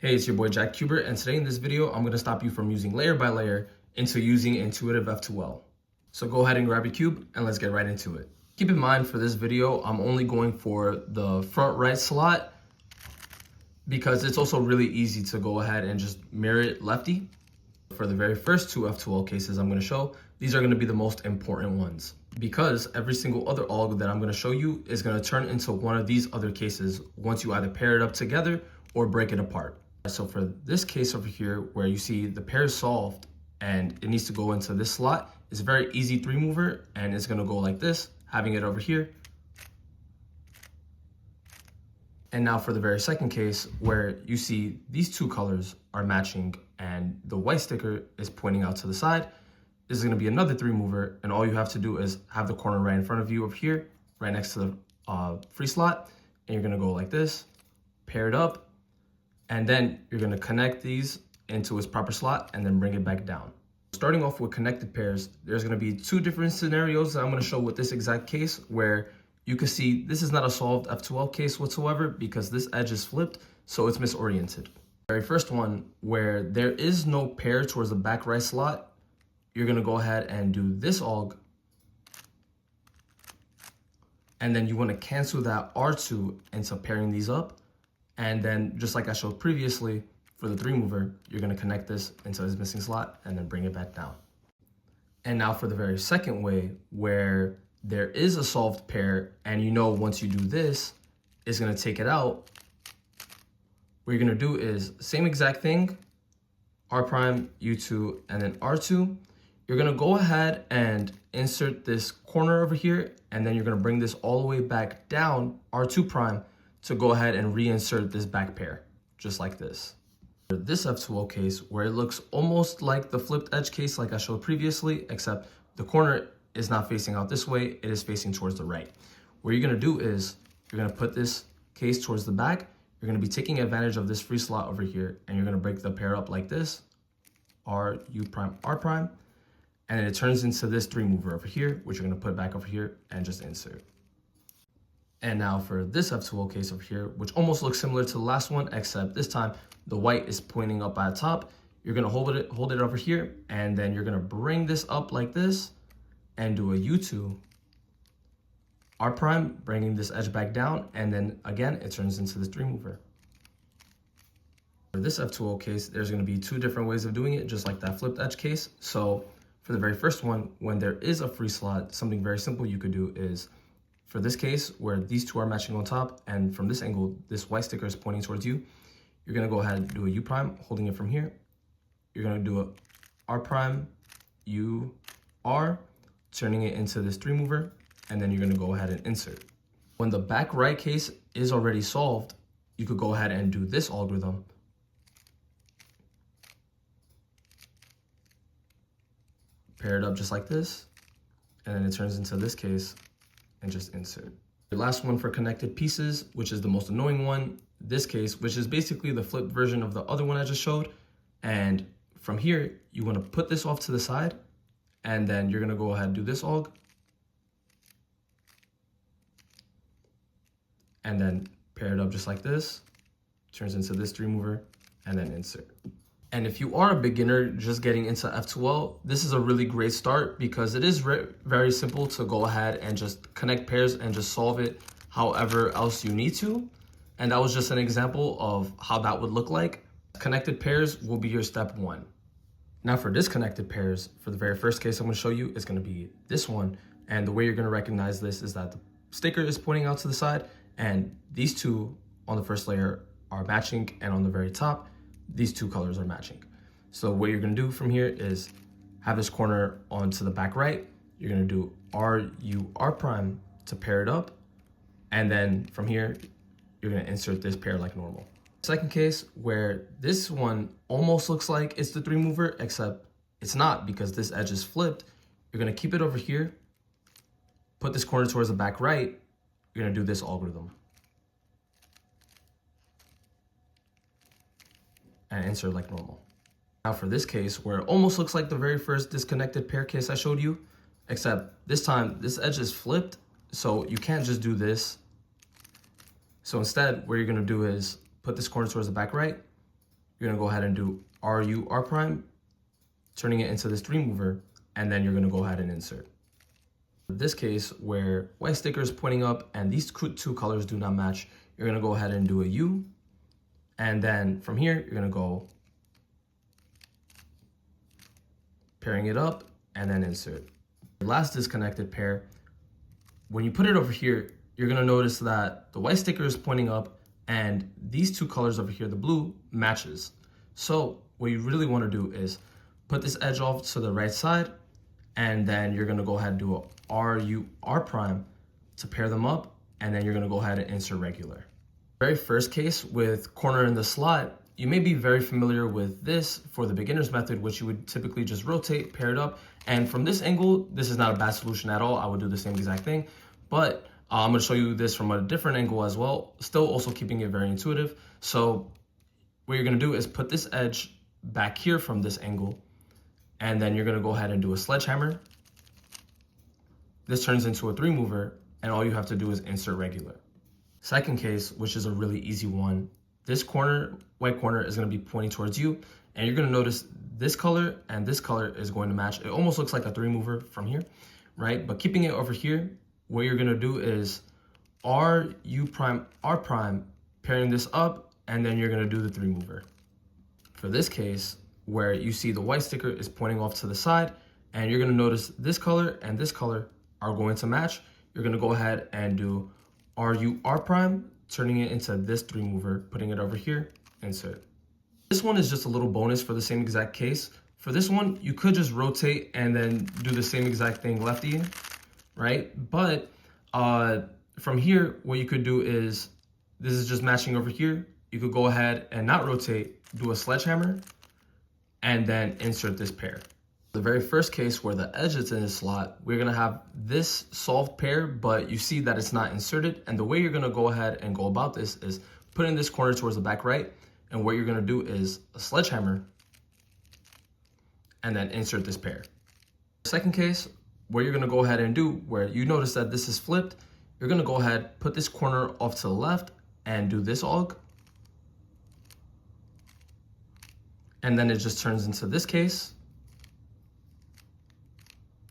Hey, it's your boy Jack Kubert, and today in this video, I'm gonna stop you from using layer by layer into using Intuitive F2L. So go ahead and grab your cube and let's get right into it. Keep in mind for this video, I'm only going for the front right slot because it's also really easy to go ahead and just mirror it lefty. For the very first two F2L cases I'm gonna show, these are gonna be the most important ones because every single other alg that I'm gonna show you is gonna turn into one of these other cases once you either pair it up together or break it apart. So for this case over here, where you see the pair is solved and it needs to go into this slot, it's a very easy three mover and it's gonna go like this, having it over here. And now for the very second case, where you see these two colors are matching and the white sticker is pointing out to the side, this is gonna be another three mover, and all you have to do is have the corner right in front of you over here, right next to the free slot, and you're gonna go like this, pair it up, and then you're gonna connect these into its proper slot and then bring it back down. Starting off with connected pairs, there's gonna be two different scenarios that I'm gonna show with this exact case, where you can see this is not a solved F2L case whatsoever because this edge is flipped, so it's misoriented. The very first one, where there is no pair towards the back right slot, you're gonna go ahead and do this alg, and then you wanna cancel that R2 into pairing these up. And then just like I showed previously, for the three mover, you're gonna connect this into this missing slot and then bring it back down. And now for the very second way, where there is a solved pair and you know once you do this, it's gonna take it out. What you're gonna do is same exact thing, R prime, U2, and then R2. You're gonna go ahead and insert this corner over here, and then you're gonna bring this all the way back down, R2 prime, to go ahead and reinsert this back pair, just like this. For this F2L case, where it looks almost like the flipped edge case like I showed previously, except the corner is not facing out this way, it is facing towards the right. What you're gonna do is, you're gonna put this case towards the back, you're gonna be taking advantage of this free slot over here, and you're gonna break the pair up like this, R, U prime, R prime, and then it turns into this three mover over here, which you're gonna put back over here and just insert. And now for this F2L case over here, which almost looks similar to the last one, except this time the white is pointing up at top. You're gonna hold it over here, and then you're gonna bring this up like this and do a U2, R prime, bringing this edge back down, and then again, it turns into this three mover. For this F2L case, there's gonna be two different ways of doing it, just like that flipped edge case. So for the very first one, when there is a free slot, something very simple you could do is, for this case, where these two are matching on top, and from this angle, this white sticker is pointing towards you, you're gonna go ahead and do a U prime, holding it from here. You're gonna do a R prime, U, R, turning it into this three mover, and then you're gonna go ahead and insert. When the back right case is already solved, you could go ahead and do this algorithm. Pair it up just like this, and then it turns into this case, and just insert. The last one for connected pieces, which is the most annoying one, this case, which is basically the flipped version of the other one I just showed. And from here, you wanna put this off to the side, and then you're gonna go ahead and do this alg, and then pair it up just like this, turns into this three mover, and then insert. And if you are a beginner just getting into F2L, this is a really great start because it is very simple to go ahead and just connect pairs and just solve it however else you need to. And that was just an example of how that would look like. Connected pairs will be your step one. Now for disconnected pairs, for the very first case I'm gonna show you is gonna be this one. And the way you're gonna recognize this is that the sticker is pointing out to the side, and these two on the first layer are matching, and on the very top, these two colors are matching. So what you're gonna do from here is have this corner onto the back right. You're gonna do R, U, R prime to pair it up. And then from here, you're gonna insert this pair like normal. Second case, where this one almost looks like it's the three mover, except it's not because this edge is flipped. You're gonna keep it over here, put this corner towards the back right. You're gonna do this algorithm. And insert like normal. Now for this case, where it almost looks like the very first disconnected pair case I showed you, except this time this edge is flipped, so you can't just do this. So instead, what you're gonna do is put this corner towards the back right, you're gonna go ahead and do RU R prime, turning it into this three mover, and then you're gonna go ahead and insert. In this case, where white sticker is pointing up and these two colors do not match, you're gonna go ahead and do a U, and then from here, you're gonna go pairing it up and then insert. The last disconnected pair, when you put it over here, you're gonna notice that the white sticker is pointing up and these two colors over here, the blue, matches. So what you really wanna do is put this edge off to the right side, and then you're gonna go ahead and do a RU R prime to pair them up, and then you're gonna go ahead and insert regular. Very first case with corner in the slot, you may be very familiar with this for the beginner's method, which you would typically just rotate, pair it up. And from this angle, this is not a bad solution at all. I would do the same exact thing, but I'm gonna show you this from a different angle as well, still also keeping it very intuitive. So what you're gonna do is put this edge back here from this angle, and then you're gonna go ahead and do a sledgehammer. This turns into a three mover, and all you have to do is insert regular. Second case, which is a really easy one, this corner, white corner, is gonna be pointing towards you, and you're gonna notice this color and this color is going to match. It almost looks like a three mover from here, right? But keeping it over here, what you're gonna do is RU prime R prime, pairing this up, and then you're gonna do the three mover. For this case, where you see the white sticker is pointing off to the side, and you're gonna notice this color and this color are going to match, you're gonna go ahead and do RU R prime, turning it into this three mover, putting it over here, insert. This one is just a little bonus for the same exact case. For this one, you could just rotate and then do the same exact thing lefty, right? But from here, what you could do is, this is just matching over here. You could go ahead and not rotate, do a sledgehammer, and then insert this pair. The very first case where the edge is in the slot, we're gonna have this solved pair, but you see that it's not inserted. And the way you're gonna go ahead and go about this is putting this corner towards the back right, and what you're gonna do is a sledgehammer, and then insert this pair. Second case, what you're gonna go ahead and do, where you notice that this is flipped, you're gonna go ahead, put this corner off to the left, and do this aug. And then it just turns into this case.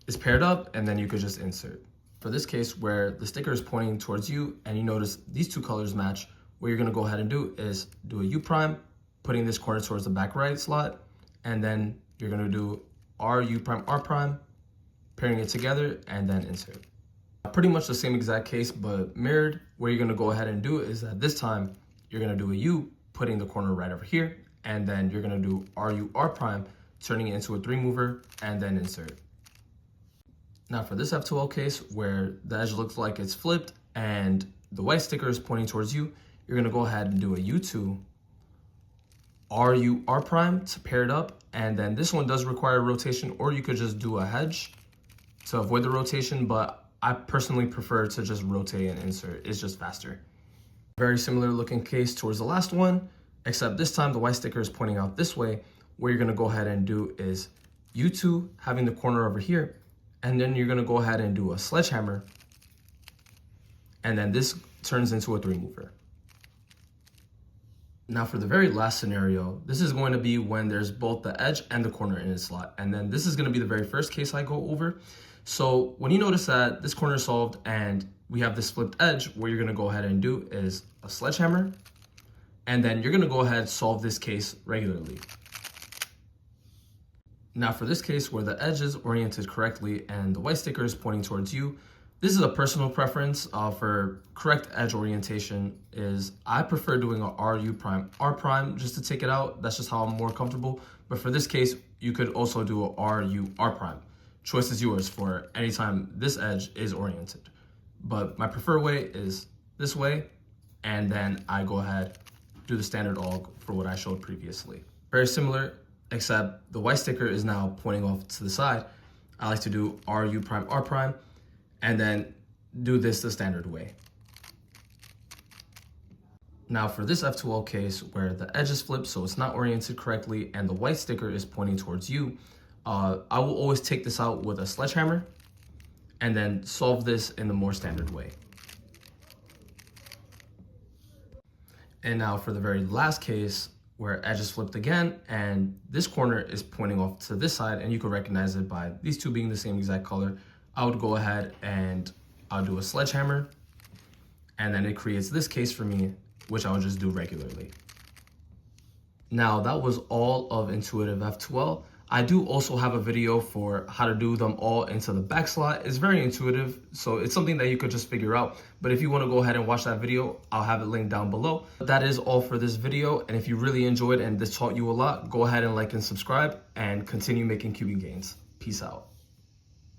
It's paired up, and then you could just insert. For this case where the sticker is pointing towards you and you notice these two colors match, what you're gonna go ahead and do is do a U prime, putting this corner towards the back right slot, and then you're gonna do RU prime R prime, pairing it together, and then insert. Pretty much the same exact case, but mirrored. What you're gonna go ahead and do is that this time you're gonna do a U, putting the corner right over here, and then you're gonna do RU R prime, turning it into a three mover, and then insert. Now for this F2L case where the edge looks like it's flipped and the white sticker is pointing towards you, you're gonna go ahead and do a U2, RU R prime to pair it up, and then this one does require rotation, or you could just do a hedge to avoid the rotation, but I personally prefer to just rotate and insert. It's just faster. Very similar looking case towards the last one, except this time the white sticker is pointing out this way. What you're gonna go ahead and do is U2, having the corner over here, and then you're gonna go ahead and do a sledgehammer, and then this turns into a three mover. Now for the very last scenario, this is going to be when there's both the edge and the corner in its slot. And then this is gonna be the very first case I go over. So when you notice that this corner is solved and we have this flipped edge, what you're gonna go ahead and do is a sledgehammer, and then you're gonna go ahead and solve this case regularly. Now for this case where the edge is oriented correctly and the white sticker is pointing towards you, this is a personal preference for correct edge orientation. Is I prefer doing a RU prime R prime just to take it out. That's just how I'm more comfortable. But for this case, you could also do a RU R prime. Choice is yours for anytime this edge is oriented. But my preferred way is this way, and then I go ahead, do the standard aug for what I showed previously. Very similar, except the white sticker is now pointing off to the side. I like to do RU prime R prime, and then do this the standard way. Now for this F2L case where the edge is flipped so it's not oriented correctly and the white sticker is pointing towards you, I will always take this out with a sledgehammer and then solve this in the more standard way. And now for the very last case, where edge is flipped again, and this corner is pointing off to this side, and you can recognize it by these two being the same exact color. I would go ahead and I'll do a sledgehammer, and then it creates this case for me, which I would just do regularly. Now that was all of Intuitive F2L. I do also have a video for how to do them all into the back slot. It's very intuitive, so it's something that you could just figure out. But if you want to go ahead and watch that video, I'll have it linked down below. That is all for this video, and if you really enjoyed and this taught you a lot, go ahead and like and subscribe and continue making cubing gains. Peace out.